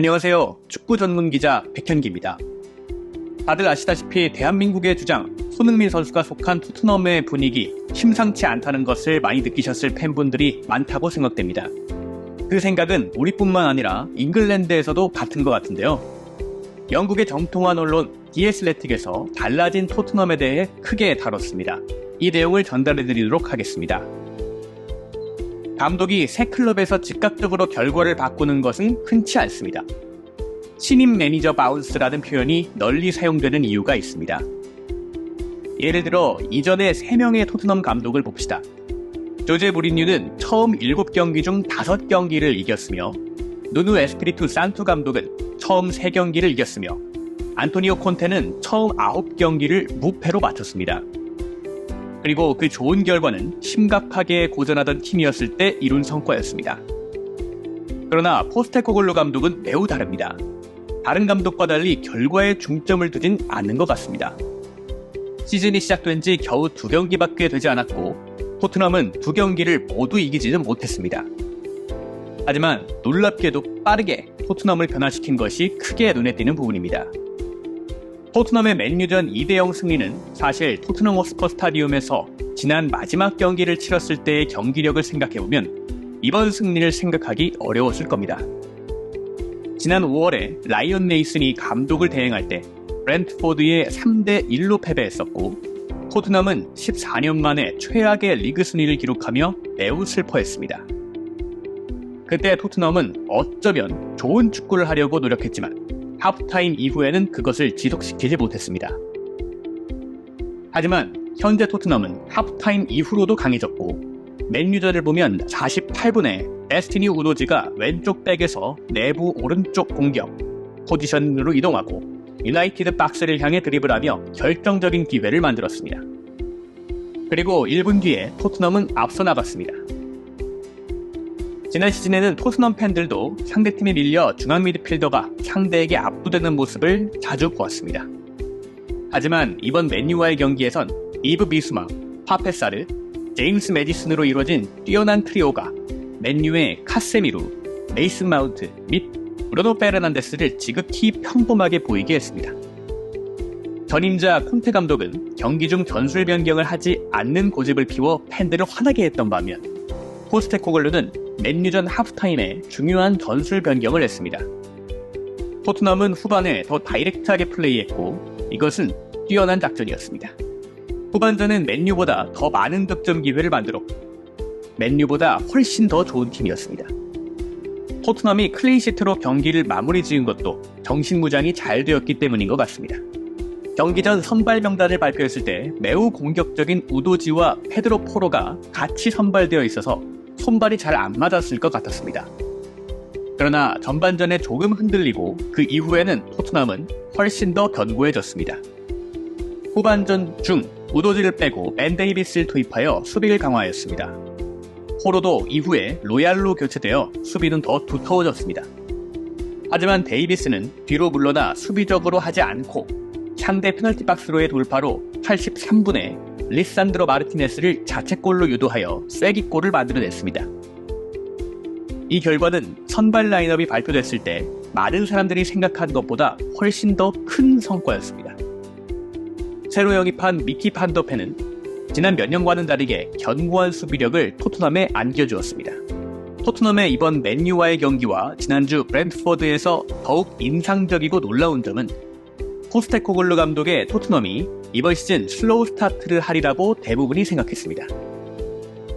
안녕하세요. 축구 전문 기자 백현기입니다. 다들 아시다시피 대한민국의 주장 손흥민 선수가 속한 토트넘의 분위기 심상치 않다는 것을 많이 느끼셨을 팬분들이 많다고 생각됩니다. 그 생각은 우리뿐만 아니라 잉글랜드에서도 같은 것 같은데요. 영국의 정통한 언론 디 애슬레틱에서 달라진 토트넘에 대해 크게 다뤘습니다. 이 내용을 전달해드리도록 하겠습니다. 감독이 새 클럽에서 즉각적으로 결과를 바꾸는 것은 흔치 않습니다. 신임 매니저 바운스라는 표현이 널리 사용되는 이유가 있습니다. 예를 들어 이전에 3명의 토트넘 감독을 봅시다. 조제 무리뉴는 처음 7경기 중 5경기를 이겼으며 누누 에스피리투 산투 감독은 처음 3경기를 이겼으며 안토니오 콘테는 처음 9경기를 무패로 마쳤습니다. 그리고 그 좋은 결과는 심각하게 고전하던 팀이었을 때 이룬 성과였습니다. 그러나 포스테코글루 감독은 매우 다릅니다. 다른 감독과 달리 결과에 중점을 두진 않는 것 같습니다. 시즌이 시작된 지 겨우 2경기밖에 되지 않았고 토트넘은 2경기를 모두 이기지는 못했습니다. 하지만 놀랍게도 빠르게 토트넘을 변화시킨 것이 크게 눈에 띄는 부분입니다. 토트넘의 맨유전 2대0 승리는 사실 토트넘 호스퍼 스타디움에서 지난 마지막 경기를 치렀을 때의 경기력을 생각해보면 이번 승리를 생각하기 어려웠을 겁니다. 지난 5월에 라이언 네이슨이 감독을 대행할 때 브렌트포드에 3대1로 패배했었고 토트넘은 14년 만에 최악의 리그 순위를 기록하며 매우 슬퍼했습니다. 그때 토트넘은 어쩌면 좋은 축구를 하려고 노력했지만 하프타임 이후에는 그것을 지속시키지 못했습니다. 하지만 현재 토트넘은 하프타임 이후로도 강해졌고 맨유전을 보면 48분에 데스티니 우도지가 왼쪽 백에서 내부 오른쪽 공격 포지션으로 이동하고 유나이티드 박스를 향해 드리블하며 결정적인 기회를 만들었습니다. 그리고 1분 뒤에 토트넘은 앞서 나갔습니다. 지난 시즌에는 토트넘 팬들도 상대팀에 밀려 중앙 미드필더가 상대에게 압도되는 모습을 자주 보았습니다. 하지만 이번 맨유와의 경기에선 이브 비수마, 파페사르, 제임스 매디슨으로 이루어진 뛰어난 트리오가 맨유의 카세미루, 메이슨 마운트 및 브루노 페르난데스를 지극히 평범하게 보이게 했습니다. 전임자 콘테 감독은 경기 중 전술 변경을 하지 않는 고집을 피워 팬들을 화나게 했던 반면 포스테코글루는 맨유전 하프타임에 중요한 전술 변경을 했습니다. 토트넘은 후반에 더 다이렉트하게 플레이했고 이것은 뛰어난 작전이었습니다. 후반전은 맨유보다 더 많은 득점 기회를 만들었고 맨유보다 훨씬 더 좋은 팀이었습니다. 토트넘이 클린시트로 경기를 마무리 지은 것도 정신무장이 잘 되었기 때문인 것 같습니다. 경기 전 선발 명단을 발표했을 때 매우 공격적인 우도지와 페드로 포로가 같이 선발되어 있어서 손발이 잘 안 맞았을 것 같았습니다. 그러나 전반전에 조금 흔들리고 그 이후에는 토트넘은 훨씬 더 견고해졌습니다. 후반전 중 우도지를 빼고 벤 데이비스를 투입하여 수비를 강화하였습니다. 포로도 이후에 로얄로 교체되어 수비는 더 두터워졌습니다. 하지만 데이비스는 뒤로 물러나 수비적으로 하지 않고 상대 페널티 박스로의 돌파로 83분에 리산드로 마르티네스를 자책골로 유도하여 쐐기골을 만들어냈습니다. 이 결과는 선발 라인업이 발표됐을 때 많은 사람들이 생각한 것보다 훨씬 더 큰 성과였습니다. 새로 영입한 미키 판도페는 지난 몇 년과는 다르게 견고한 수비력을 토트넘에 안겨주었습니다. 토트넘의 이번 맨유와의 경기와 지난주 브렌트포드에서 더욱 인상적이고 놀라운 점은 포스테코글루 감독의 토트넘이 이번 시즌 슬로우 스타트를 하리라고 대부분이 생각했습니다.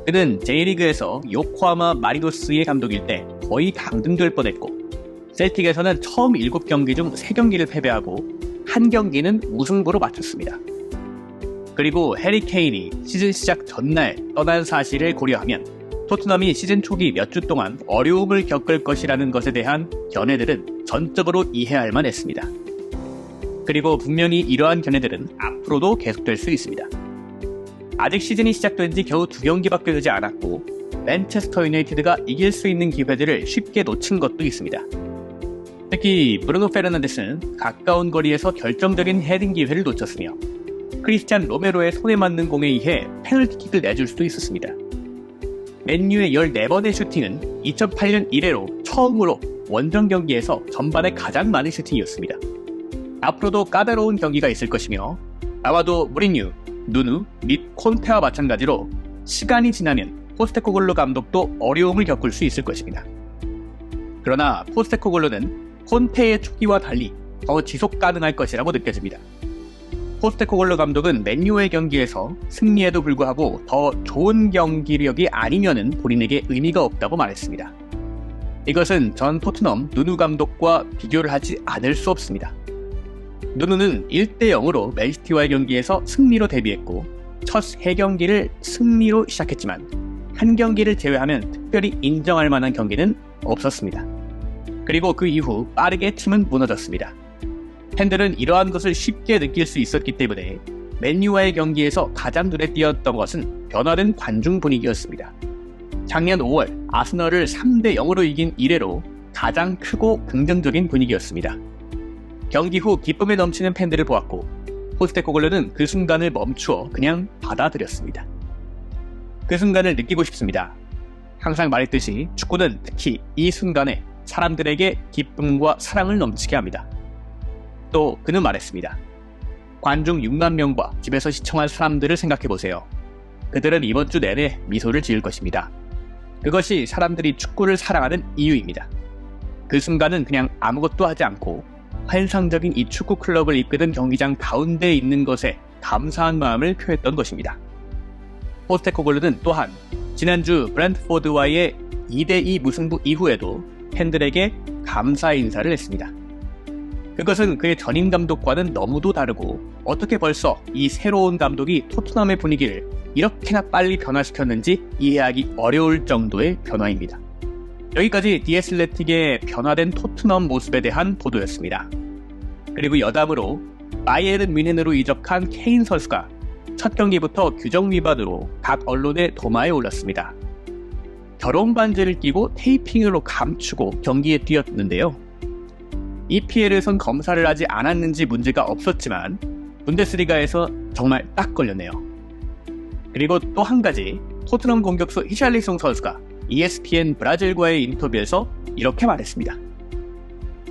그는 J리그에서 요코하마 마리노스의 감독일 때 거의 강등될 뻔했고 셀틱에서는 처음 7경기 중 3경기를 패배하고 1경기는 무승부로 마쳤습니다. 그리고 해리 케인이 시즌 시작 전날 떠난 사실을 고려하면 토트넘이 시즌 초기 몇 주 동안 어려움을 겪을 것이라는 것에 대한 견해들은 전적으로 이해할 만했습니다. 그리고 분명히 이러한 견해들은 앞으로도 계속될 수 있습니다. 아직 시즌이 시작된 지 겨우 2경기밖에 되지 않았고 맨체스터 유나이티드가 이길 수 있는 기회들을 쉽게 놓친 것도 있습니다. 특히 브루노 페르난데스는 가까운 거리에서 결정적인 헤딩 기회를 놓쳤으며 크리스찬 로메로의 손에 맞는 공에 의해 페널티킥을 내줄 수도 있었습니다. 맨유의 14번의 슈팅은 2008년 이래로 처음으로 원정 경기에서 전반에 가장 많은 슈팅이었습니다. 앞으로도 까다로운 경기가 있을 것이며 아마도 무리뉴, 누누 및 콘테와 마찬가지로 시간이 지나면 포스테코글루 감독도 어려움을 겪을 수 있을 것입니다. 그러나 포스테코글루는 콘테의 초기와 달리 더 지속 가능할 것이라고 느껴집니다. 포스테코글루 감독은 맨유의 경기에서 승리에도 불구하고 더 좋은 경기력이 아니면은 본인에게 의미가 없다고 말했습니다. 이것은 전 토트넘 누누 감독과 비교를 하지 않을 수 없습니다. 누누는 1-0으로 맨시티와의 경기에서 승리로 데뷔했고 첫 3경기를 승리로 시작했지만 한 경기를 제외하면 특별히 인정할 만한 경기는 없었습니다. 그리고 그 이후 빠르게 팀은 무너졌습니다. 팬들은 이러한 것을 쉽게 느낄 수 있었기 때문에 맨유와의 경기에서 가장 눈에 띄었던 것은 변화된 관중 분위기였습니다. 작년 5월 아스널을 3-0으로 이긴 이래로 가장 크고 긍정적인 분위기였습니다. 경기 후 기쁨에 넘치는 팬들을 보았고 포스테코글루는 그 순간을 멈추어 그냥 받아들였습니다. 그 순간을 느끼고 싶습니다. 항상 말했듯이 축구는 특히 이 순간에 사람들에게 기쁨과 사랑을 넘치게 합니다. 또 그는 말했습니다. 관중 6만 명과 집에서 시청한 사람들을 생각해보세요. 그들은 이번 주 내내 미소를 지을 것입니다. 그것이 사람들이 축구를 사랑하는 이유입니다. 그 순간은 그냥 아무것도 하지 않고 환상적인 이 축구 클럽을 이끄는 경기장 가운데에 있는 것에 감사한 마음을 표했던 것입니다. 포스테코글루는 또한 지난주 브랜트포드와의 2-2 무승부 이후에도 팬들에게 감사 인사를 했습니다. 그것은 그의 전임 감독과는 너무도 다르고 어떻게 벌써 이 새로운 감독이 토트넘의 분위기를 이렇게나 빨리 변화시켰는지 이해하기 어려울 정도의 변화입니다. 여기까지 디애슬레틱의 변화된 토트넘 모습에 대한 보도였습니다. 그리고 여담으로 바이에른 뮌헨으로 이적한 케인 선수가 첫 경기부터 규정 위반으로 각 언론의 도마에 올랐습니다. 결혼 반지를 끼고 테이핑으로 감추고 경기에 뛰었는데요. 이 피해를 검사를 하지 않았는지 문제가 없었지만 분데스리가에서 정말 딱 걸렸네요. 그리고 또 한 가지, 토트넘 공격수 히샬리송 선수가 ESPN 브라질과의 인터뷰에서 이렇게 말했습니다.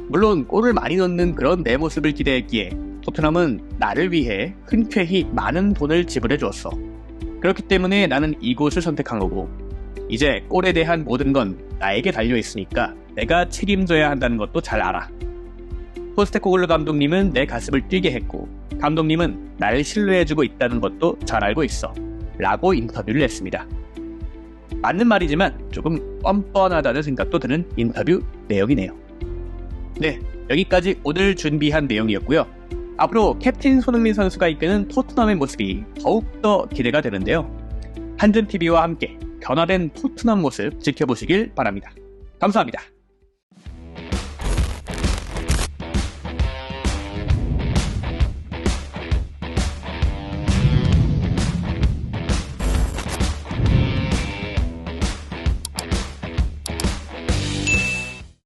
물론 골을 많이 넣는 그런 내 모습을 기대했기에 토트넘은 나를 위해 흔쾌히 많은 돈을 지불해 주었어. 그렇기 때문에 나는 이곳을 선택한 거고 이제 골에 대한 모든 건 나에게 달려있으니까 내가 책임져야 한다는 것도 잘 알아. 포스테코글루 감독님은 내 가슴을 뛰게 했고 감독님은 나를 신뢰해주고 있다는 것도 잘 알고 있어. 라고 인터뷰를 했습니다. 맞는 말이지만 조금 뻔뻔하다는 생각도 드는 인터뷰 내용이네요. 네, 여기까지 오늘 준비한 내용이었고요. 앞으로 캡틴 손흥민 선수가 이끄는 토트넘의 모습이 더욱더 기대가 되는데요. 한준TV와 함께 변화된 토트넘 모습 지켜보시길 바랍니다. 감사합니다.